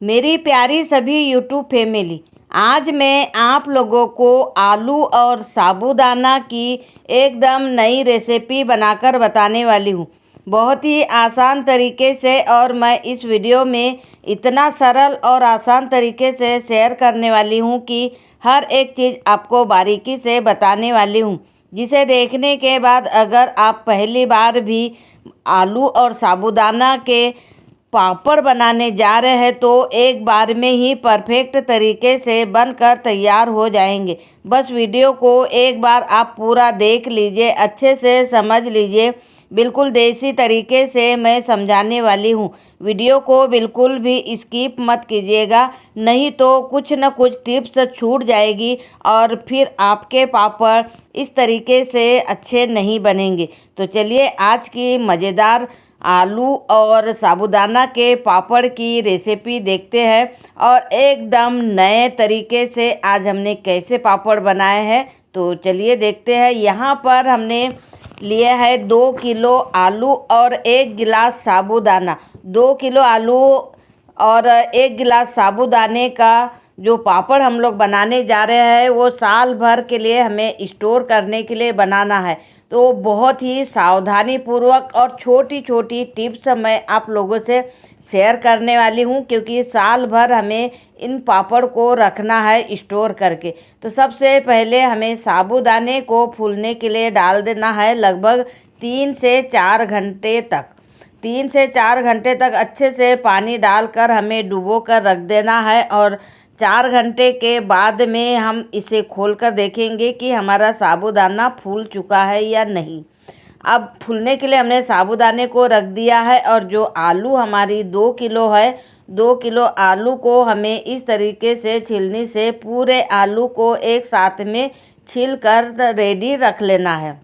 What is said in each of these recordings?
मेरी प्यारी सभी यूट्यूब फैमिली, आज मैं आप लोगों को आलू और साबूदाना की एकदम नई रेसिपी बनाकर बताने वाली हूँ। बहुत ही आसान तरीके से, और मैं इस वीडियो में इतना सरल और आसान तरीके से शेयर करने वाली हूँ कि हर एक चीज़ आपको बारीकी से बताने वाली हूँ, जिसे देखने के बाद अगर आप पहली बार भी आलू और साबूदाना के पापड़ बनाने जा रहे हैं तो एक बार में ही परफेक्ट तरीके से बनकर तैयार हो जाएंगे। बस वीडियो को एक बार आप पूरा देख लीजिए, अच्छे से समझ लीजिए। बिल्कुल देसी तरीके से मैं समझाने वाली हूँ। वीडियो को बिल्कुल भी स्किप मत कीजिएगा, नहीं तो कुछ न कुछ टिप्स छूट जाएगी और फिर आपके पापड़ इस तरीके से अच्छे नहीं बनेंगे। तो चलिए आज की मज़ेदार आलू और साबूदाना के पापड़ की रेसिपी देखते हैं, और एकदम नए तरीके से आज हमने कैसे पापड़ बनाए हैं तो चलिए देखते हैं। यहाँ पर हमने लिया है 2 किलो आलू और 1 गिलास साबूदाना। 2 किलो आलू और 1 गिलास साबूदाने का जो पापड़ हम लोग बनाने जा रहे हैं वो साल भर के लिए हमें स्टोर करने के लिए बनाना है। तो बहुत ही सावधानी पूर्वक और छोटी छोटी टिप्स मैं आप लोगों से शेयर करने वाली हूँ, क्योंकि साल भर हमें इन पापड़ को रखना है स्टोर करके। तो सबसे पहले हमें साबूदाने को फूलने के लिए डाल देना है लगभग 3 से 4 घंटे तक। 3 से 4 घंटे तक अच्छे से पानी डालकर हमें डुबो कर रख देना है, और 4 घंटे के बाद में हम इसे खोलकर देखेंगे कि हमारा साबूदाना फूल चुका है या नहीं। अब फूलने के लिए हमने साबूदाने को रख दिया है, और जो आलू हमारी 2 किलो है, 2 किलो आलू को हमें इस तरीके से छीलनी से पूरे आलू को एक साथ में छील कर रेडी रख लेना है।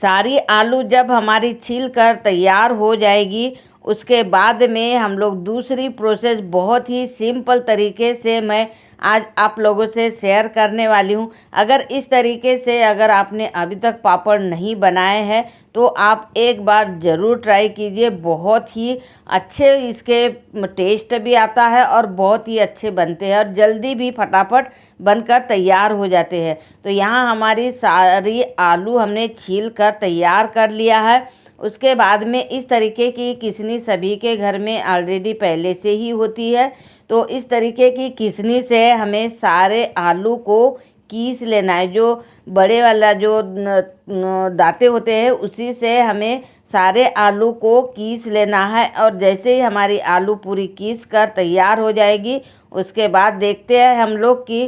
सारी आलू जब हमारी छील कर तैयार हो जाएगी, उसके बाद में हम लोग दूसरी प्रोसेस बहुत ही सिंपल तरीके से मैं आज आप लोगों से शेयर करने वाली हूँ। अगर इस तरीके से अगर आपने अभी तक पापड़ नहीं बनाए हैं तो आप एक बार ज़रूर ट्राई कीजिए। बहुत ही अच्छे इसके टेस्ट भी आता है और बहुत ही अच्छे बनते हैं, और जल्दी भी फटाफट बनकर तैयार हो जाते हैं। तो यहाँ हमारी सारी आलू हमने छील कर तैयार कर लिया है। उसके बाद में इस तरीके की किसनी सभी के घर में ऑलरेडी पहले से ही होती है। तो इस तरीके की किसनी से हमें सारे आलू को कीस लेना है। जो बड़े वाला जो दांते होते हैं उसी से हमें सारे आलू को कीस लेना है, और जैसे ही हमारी आलू पूरी कीस कर तैयार हो जाएगी, उसके बाद देखते हैं हम लोग कि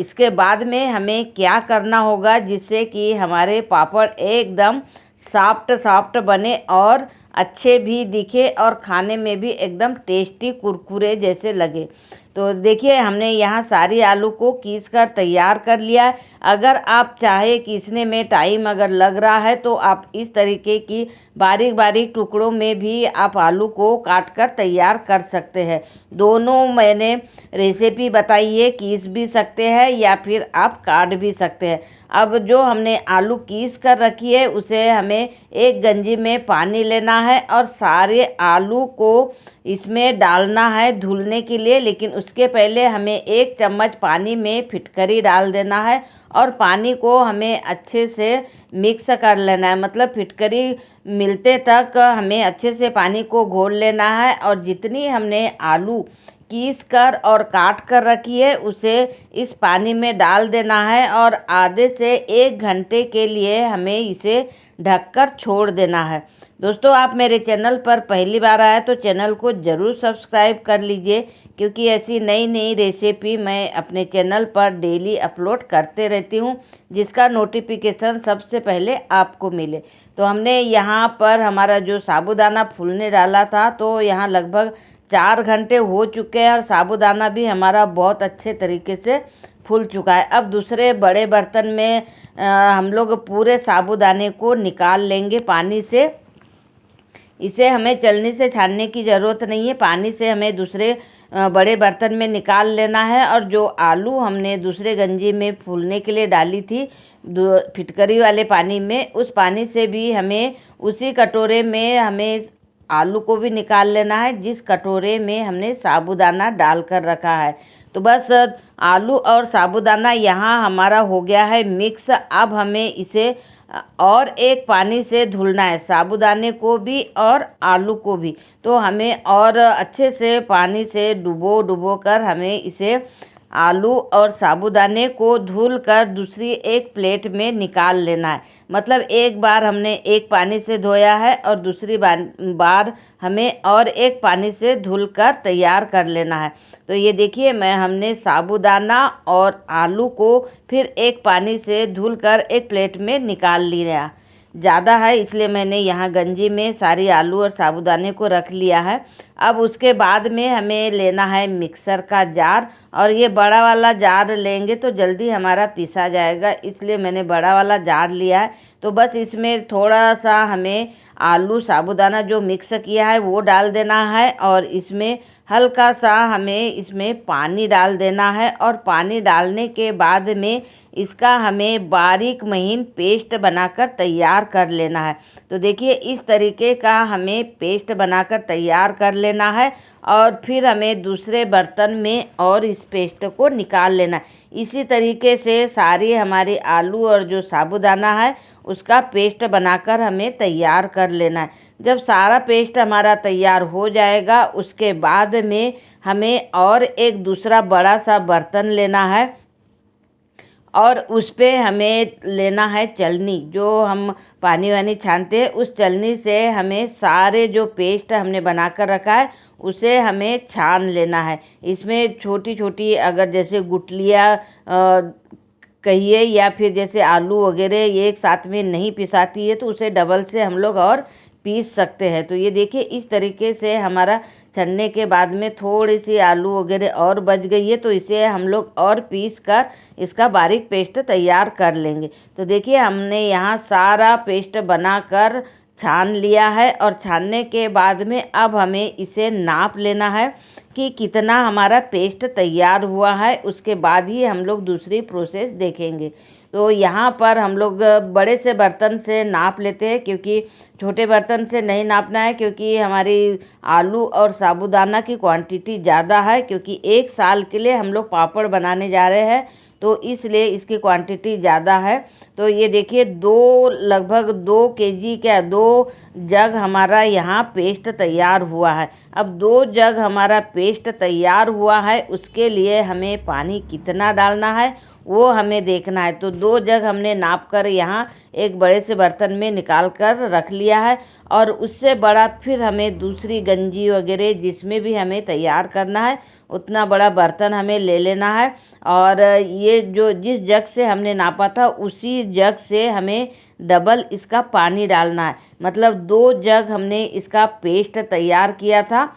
इसके बाद में हमें क्या करना होगा जिससे कि हमारे पापड़ एकदम सॉफ्ट सॉफ्ट बने और अच्छे भी दिखे और खाने में भी एकदम टेस्टी कुरकुरे जैसे लगे। तो देखिए हमने यहाँ सारी आलू को कीस कर तैयार कर लिया है। अगर आप चाहे कीसने में टाइम अगर लग रहा है तो आप इस तरीके की बारीक बारीक टुकड़ों में भी आप आलू को काट कर तैयार कर सकते हैं। दोनों मैंने रेसिपी बताई है, कीस भी सकते हैं या फिर आप काट भी सकते हैं। अब जो हमने आलू कीस कर रखी है उसे हमें एक गंजी में पानी लेना है और सारे आलू को इसमें डालना है धुलने के लिए। लेकिन उसके पहले हमें 1 चम्मच पानी में फिटकरी डाल देना है और पानी को हमें अच्छे से मिक्स कर लेना है। मतलब फिटकरी मिलते तक हमें अच्छे से पानी को घोल लेना है, और जितनी हमने आलू कीस कर और काट कर रखी है उसे इस पानी में डाल देना है, और आधे से 1 घंटे के लिए हमें इसे ढककर छोड़ देना है। दोस्तों, आप मेरे चैनल पर पहली बार आए तो चैनल को ज़रूर सब्सक्राइब कर लीजिए, क्योंकि ऐसी नई नई रेसिपी मैं अपने चैनल पर डेली अपलोड करते रहती हूँ, जिसका नोटिफिकेशन सबसे पहले आपको मिले। तो हमने यहाँ पर हमारा जो साबूदाना फूलने डाला था, तो यहाँ लगभग 4 घंटे हो चुके हैं और साबूदाना भी हमारा बहुत अच्छे तरीके से फूल चुका है। अब दूसरे बड़े बर्तन में हम लोग पूरे साबूदाने को निकाल लेंगे पानी से। इसे हमें छलनी से छानने की ज़रूरत नहीं है, पानी से हमें दूसरे बड़े बर्तन में निकाल लेना है। और जो आलू हमने दूसरे गंजी में फूलने के लिए डाली थी फिटकरी वाले पानी में, उस पानी से भी हमें उसी कटोरे में हमें आलू को भी निकाल लेना है जिस कटोरे में हमने साबूदाना डाल कर रखा है। तो बस आलू और साबूदाना यहाँ हमारा हो गया है मिक्स। अब हमें इसे और एक पानी से धुलना है, साबूदाने को भी और आलू को भी। तो हमें और अच्छे से पानी से डुबो डुबो कर हमें इसे आलू और साबूदाने को धुल कर दूसरी एक प्लेट में निकाल लेना है। मतलब एक बार हमने एक पानी से धोया है और दूसरी बार हमें और एक पानी से धुल कर तैयार कर लेना है। तो ये देखिए हमने साबूदाना और आलू को फिर एक पानी से धुल कर एक प्लेट में निकाल लिया। ज़्यादा है इसलिए मैंने यहाँ गंजी में सारी आलू और साबूदाने को रख लिया है। अब उसके बाद में हमें लेना है मिक्सर का जार, और ये बड़ा वाला जार लेंगे तो जल्दी हमारा पीसा जाएगा, इसलिए मैंने बड़ा वाला जार लिया है। तो बस इसमें थोड़ा सा हमें आलू साबूदाना जो मिक्स किया है वो डाल देना है, और इसमें हल्का सा हमें इसमें पानी डाल देना है। और पानी डालने के बाद में इसका हमें बारीक महीन पेस्ट बनाकर तैयार कर लेना है। तो देखिए इस तरीके का हमें पेस्ट बनाकर तैयार कर लेना है, और फिर हमें दूसरे बर्तन में और इस पेस्ट को निकाल लेना है। इसी तरीके से सारी हमारी आलू और जो साबूदाना है उसका पेस्ट बनाकर हमें तैयार कर लेना है। जब सारा पेस्ट हमारा तैयार हो जाएगा उसके बाद में हमें और एक दूसरा बड़ा सा बर्तन लेना है, और उस पे हमें लेना है चलनी, जो हम पानी वानी छानते हैं उस चलनी से हमें सारे जो पेस्ट हमने बनाकर रखा है उसे हमें छान लेना है। इसमें छोटी छोटी अगर जैसे गुठलियाँ कहिए या फिर जैसे आलू वगैरह एक साथ में नहीं पिसाती है तो उसे डबल से हम लोग और पीस सकते हैं। तो ये देखिए इस तरीके से हमारा छनने के बाद में थोड़ी सी आलू वगैरह और बच गई है, तो इसे हम लोग और पीस कर इसका बारीक पेस्ट तैयार कर लेंगे। तो देखिए हमने यहाँ सारा पेस्ट बनाकर छान लिया है, और छानने के बाद में अब हमें इसे नाप लेना है कि कितना हमारा पेस्ट तैयार हुआ है। उसके बाद ही हम लोग दूसरी प्रोसेस देखेंगे। तो यहाँ पर हम लोग बड़े से बर्तन से नाप लेते हैं, क्योंकि छोटे बर्तन से नहीं नापना है, क्योंकि हमारी आलू और साबूदाना की क्वांटिटी ज़्यादा है। क्योंकि एक साल के लिए हम लोग पापड़ बनाने जा रहे हैं, तो इसलिए इसकी क्वांटिटी ज़्यादा है। तो ये देखिए लगभग 2 केजी क्या 2 जग हमारा यहाँ पेस्ट तैयार हुआ है। अब 2 जग हमारा पेस्ट तैयार हुआ है, उसके लिए हमें पानी कितना डालना है वो हमें देखना है। तो 2 जग हमने नाप कर यहाँ एक बड़े से बर्तन में निकाल कर रख लिया है, और उससे बड़ा फिर हमें दूसरी गंजी वगैरह जिसमें भी हमें तैयार करना है उतना बड़ा बर्तन हमें ले लेना है। और ये जो जिस जग से हमने नापा था उसी जग से हमें डबल इसका पानी डालना है। मतलब 2 जग हमने इसका पेस्ट तैयार किया था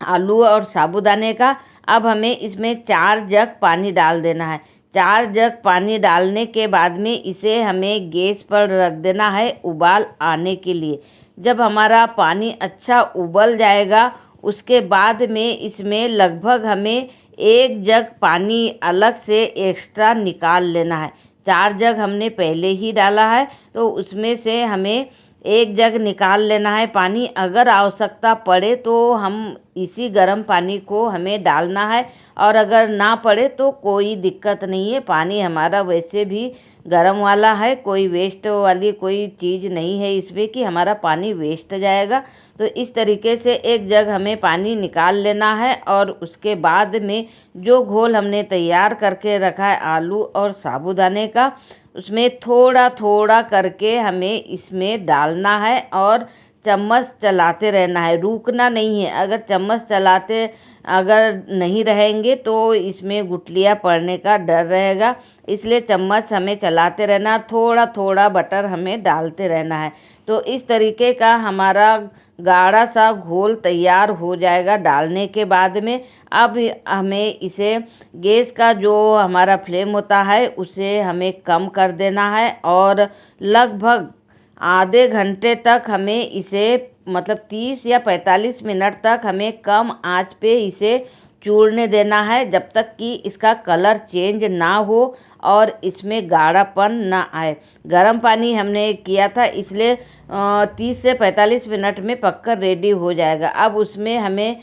आलू और साबूदाने का। अब हमें इसमें 4 जग पानी डाल देना है। 4 जग पानी डालने के बाद में इसे हमें गैस पर रख देना है उबाल आने के लिए। जब हमारा पानी अच्छा उबल जाएगा उसके बाद में इसमें लगभग हमें 1 जग पानी अलग से एक्स्ट्रा निकाल लेना है। 4 जग हमने पहले ही डाला है, तो उसमें से हमें 1 जग निकाल लेना है पानी। अगर आवश्यकता पड़े तो हम इसी गर्म पानी को हमें डालना है, और अगर ना पड़े तो कोई दिक्कत नहीं है। पानी हमारा वैसे भी गर्म वाला है, कोई वेस्ट वाली कोई चीज़ नहीं है इसमें कि हमारा पानी वेस्ट जाएगा। तो इस तरीके से 1 जग हमें पानी निकाल लेना है, और उसके बाद में जो घोल हमने तैयार करके रखा है आलू और साबूदाने का उसमें थोड़ा थोड़ा करके हमें इसमें डालना है, और चम्मच चलाते रहना है, रुकना नहीं है। अगर चम्मच चलाते अगर नहीं रहेंगे तो इसमें गुठलियाँ पड़ने का डर रहेगा, इसलिए चम्मच हमें चलाते रहना, थोड़ा थोड़ा बटर हमें डालते रहना है। तो इस तरीके का हमारा गाढ़ा सा घोल तैयार हो जाएगा डालने के बाद में। अब हमें इसे गैस का जो हमारा फ्लेम होता है उसे हमें कम कर देना है, और लगभग आधे घंटे तक हमें इसे मतलब 30 या 45 मिनट तक हमें कम आंच पे इसे चूरने देना है जब तक कि इसका कलर चेंज ना हो और इसमें गाढ़ापन ना आए। गर्म पानी हमने किया था, इसलिए 30 से 45 मिनट में पककर रेडी हो जाएगा। अब उसमें हमें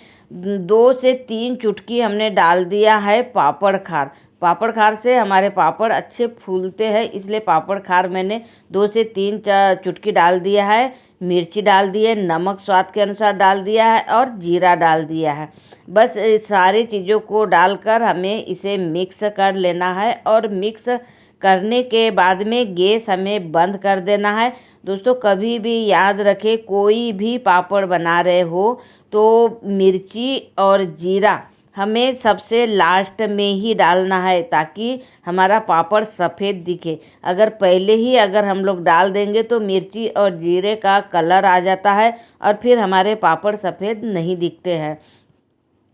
2 से 3 चुटकी हमने डाल दिया है पापड़ खार। पापड़ खार से हमारे पापड़ अच्छे फूलते हैं, इसलिए पापड़ खार मैंने 2 से 3 चुटकी डाल दिया है। मिर्ची डाल दी है, नमक स्वाद के अनुसार डाल दिया है और जीरा डाल दिया है। बस सारी चीज़ों को डालकर हमें इसे मिक्स कर लेना है और मिक्स करने के बाद में गैस हमें बंद कर देना है। दोस्तों, कभी भी याद रखें, कोई भी पापड़ बना रहे हो तो मिर्ची और जीरा हमें सबसे लास्ट में ही डालना है, ताकि हमारा पापड़ सफ़ेद दिखे। अगर हम लोग डाल देंगे तो मिर्ची और जीरे का कलर आ जाता है और फिर हमारे पापड़ सफ़ेद नहीं दिखते हैं।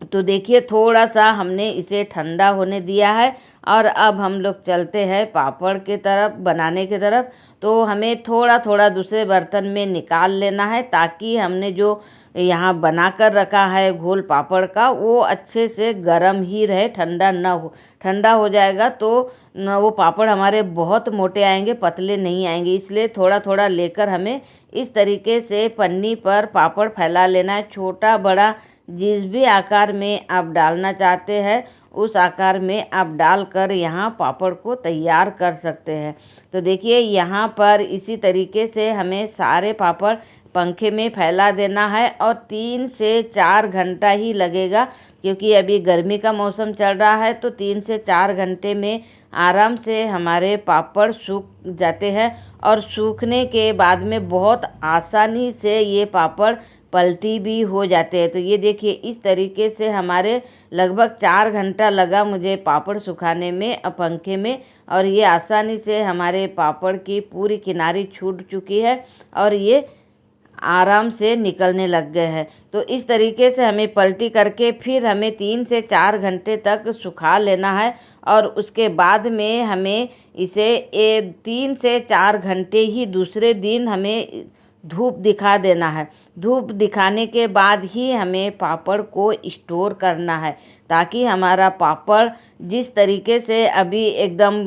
तो देखिए, थोड़ा सा हमने इसे ठंडा होने दिया है और अब हम लोग चलते हैं पापड़ के तरफ, बनाने की तरफ। तो हमें थोड़ा थोड़ा दूसरे बर्तन में निकाल लेना है, ताकि हमने जो यहाँ बना कर रखा है घोल पापड़ का, वो अच्छे से गर्म ही रहे, ठंडा ना हो। ठंडा हो जाएगा तो न वो पापड़ हमारे बहुत मोटे आएंगे, पतले नहीं आएंगे। इसलिए थोड़ा थोड़ा लेकर हमें इस तरीके से पन्नी पर पापड़ फैला लेना है। छोटा बड़ा जिस भी आकार में आप डालना चाहते हैं, उस आकार में आप डालकर यहाँ पापड़ को तैयार कर सकते हैं। तो देखिए, यहाँ पर इसी तरीके से हमें सारे पापड़ पंखे में फैला देना है और 3 से 4 घंटा ही लगेगा, क्योंकि अभी गर्मी का मौसम चल रहा है। तो 3 से 4 घंटे में आराम से हमारे पापड़ सूख जाते हैं और सूखने के बाद में बहुत आसानी से ये पापड़ पलटी भी हो जाते हैं। तो ये देखिए, इस तरीके से हमारे लगभग 4 घंटा लगा मुझे पापड़ सुखाने में पंखे में, और ये आसानी से हमारे पापड़ की पूरी किनारी छूट चुकी है और ये आराम से निकलने लग गए हैं। तो इस तरीके से हमें पलटी करके फिर हमें 3 से 4 घंटे तक सुखा लेना है और उसके बाद में हमें इसे 3 से 4 घंटे ही दूसरे दिन हमें धूप दिखा देना है। धूप दिखाने के बाद ही हमें पापड़ को स्टोर करना है, ताकि हमारा पापड़ जिस तरीके से अभी एकदम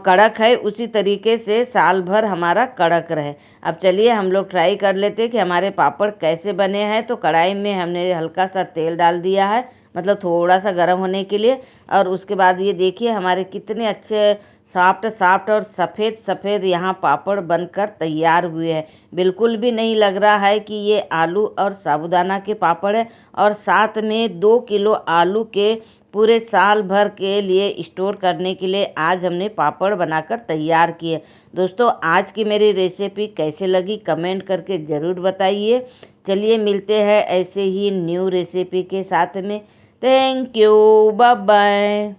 कड़क है, उसी तरीके से साल भर हमारा कड़क रहे। अब चलिए हम लोग ट्राई कर लेते हैं कि हमारे पापड़ कैसे बने हैं। तो कढ़ाई में हमने हल्का सा तेल डाल दिया है, मतलब थोड़ा सा गर्म होने के लिए। और उसके बाद ये देखिए, हमारे कितने अच्छे सॉफ्ट और सफ़ेद सफ़ेद यहाँ पापड़ बनकर तैयार हुए हैं। बिल्कुल भी नहीं लग रहा है कि ये आलू और साबूदाना के पापड़ है। और साथ में 2 किलो आलू के पूरे साल भर के लिए स्टोर करने के लिए आज हमने पापड़ बनाकर तैयार किए। दोस्तों, आज की मेरी रेसिपी कैसे लगी कमेंट करके ज़रूर बताइए। चलिए मिलते हैं ऐसे ही न्यू रेसिपी के साथ में। Thank you, bye bye.